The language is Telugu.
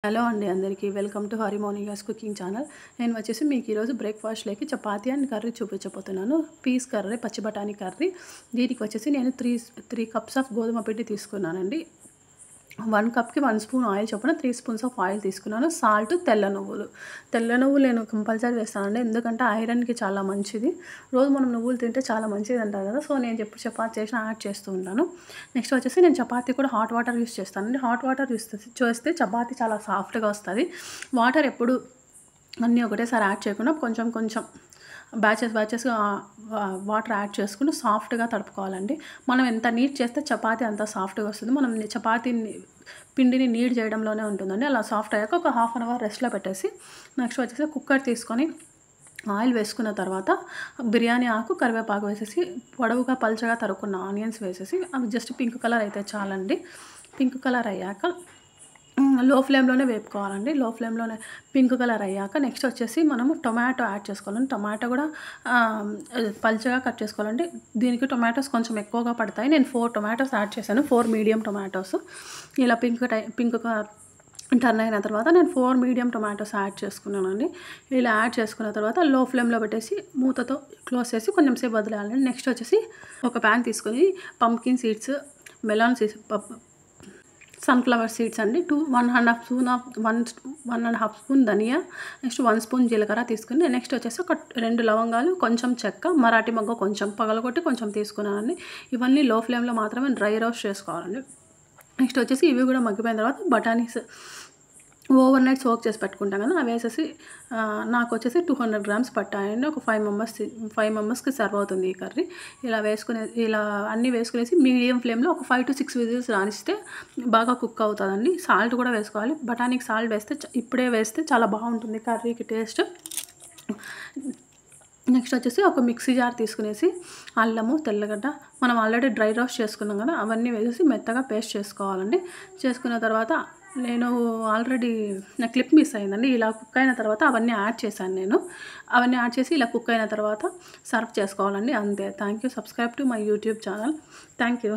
హలో అండి అందరికీ వెల్కమ్ టు హరిమోనిగాస్ కుకింగ్ ఛానల్. నేను వచ్చేసి మీకు ఈరోజు బ్రేక్ఫాస్ట్లోకి చపాతీ అండ్ కర్రీ చూపించబోతున్నాను. పీస్ కర్రీ, పచ్చి బఠానీ కర్రీ. దీనికి వచ్చేసి నేను త్రీ కప్స్ ఆఫ్ గోధుమ పిండి తీసుకున్నానండి. 1 కప్కి 1 స్పూన్ ఆయిల్ చొప్పున 3 స్పూన్స్ ఆఫ్ ఆయిల్ తీసుకున్నాను. సాల్ట్, తెల్ల నువ్వులు నేను కంపల్సరీ వేస్తానండి, ఎందుకంటే ఐరన్కి చాలా మంచిది. రోజు మనం నువ్వులు తింటే చాలా మంచిది అంటారు కదా. సో నేను ఎప్పుడు చపాతీ చేసినా యాడ్ చేస్తూ ఉంటాను. నెక్స్ట్ వచ్చేసి నేను చపాతీ కూడా హాట్ వాటర్ యూస్ చేస్తానండి. హాట్ వాటర్ యూస్ చేస్తే చపాతీ చాలా సాఫ్ట్గా వస్తుంది. వాటర్ ఎప్పుడు అన్నీ ఒకటేసారి యాడ్ చేయకుండా కొంచెం కొంచెం బ్యాచెస్గా వాటర్ యాడ్ చేసుకుని సాఫ్ట్గా తడుపుకోవాలండి. మనం ఎంత నీట్ చేస్తే చపాతీ అంత సాఫ్ట్గా వస్తుంది. మనం చపాతీని పిండిని నీడ్ చేయడంలోనే ఉంటుందండి. అలా సాఫ్ట్ అయ్యాక ఒక హాఫ్ అన్ అవర్ రెస్ట్లో పెట్టేసి నెక్స్ట్ వచ్చేసి కుక్కర్ తీసుకొని ఆయిల్ వేసుకున్న తర్వాత బిర్యానీ ఆకు, కరివేపాకు వేసేసి పొడవుగా పల్చగా తరుక్కున్న ఆనియన్స్ వేసేసి అవి జస్ట్ పింక్ కలర్ అయితే చాలండి. పింక్ కలర్ అయ్యాక లో ఫ్లేమ్లోనే వేపుకోవాలండి. లో ఫ్లేమ్లోనే పింక్ కలర్ అయ్యాక నెక్స్ట్ వచ్చేసి మనము టొమాటో యాడ్ చేసుకోవాలండి. టొమాటో కూడా పల్చగా కట్ చేసుకోవాలండి. దీనికి టొమాటోస్ కొంచెం ఎక్కువగా పడతాయి. నేను 4 టొమాటోస్ యాడ్ చేశాను, 4 మీడియం టొమాటోస్. ఇలా పింక్ టర్న్ అయిన తర్వాత నేను 4 మీడియం టొమాటోస్ యాడ్ చేసుకున్నానండి. ఇలా యాడ్ చేసుకున్న తర్వాత లో ఫ్లేమ్లో పెట్టేసి మూతతో క్లోజ్ చేసి కొంచెం సేపు వదిలేయాలండి. నెక్స్ట్ వచ్చేసి ఒక ప్యాన్ తీసుకొని pumpkin seeds, melon seeds, sunflower seeds అండి, 1.5 స్పూన్ ధనియా, నెక్స్ట్ 1 స్పూన్ జీలకర్ర తీసుకుని నెక్స్ట్ వచ్చేసి ఒక 2 లవంగాలు, కొంచెం చెక్క, మరాఠీ మొగ్గ కొంచెం పగలగొట్టి కొంచెం తీసుకున్నానండి. ఇవన్నీ లో ఫ్లేమ్లో మాత్రమే డ్రై రోస్ట్ చేసుకోవాలండి. నెక్స్ట్ వచ్చేసి ఇవి కూడా మగ్గిపోయిన తర్వాత బఠానీస్ ఓవర్ నైట్ సోక్ చేసి పెట్టుకుంటాం కదా, అవి వేసేసి నాకు వచ్చేసి 200 గ్రామ్స్ పట్టాయండి. ఒక 5 మెంబర్స్కి సర్వ్ అవుతుంది ఈ కర్రీ. ఇలా అన్నీ వేసుకునేసి మీడియం ఫ్లేమ్లో ఒక 5 to 6 విజిల్స్ రానిస్తే బాగా కుక్ అవుతుందండి. సాల్ట్ కూడా వేసుకోవాలి. బఠానీకి సాల్ట్ ఇప్పుడే వేస్తే చాలా బాగుంటుంది కర్రీకి టేస్ట్. నెక్స్ట్ వచ్చేసి ఒక మిక్సీ జార్ తీసుకునేసి అల్లము, తెల్లగడ్డ మనం ఆల్రెడీ డ్రై రోస్ట్ చేసుకున్నాం కదా, అవన్నీ వేసేసి మెత్తగా పేస్ట్ చేసుకోవాలండి. చేసుకున్న తర్వాత నా క్లిప్ మిస్ అయిందండి. ఇలా కుక్ అయిన తర్వాత అవన్నీ యాడ్ చేశాను నేను. అవన్నీ యాడ్ చేసి ఇలా కుక్ అయిన తర్వాత సర్వ్ చేసుకోవాలండి. అంతే. Thank you. Subscribe to my YouTube channel. Thank you.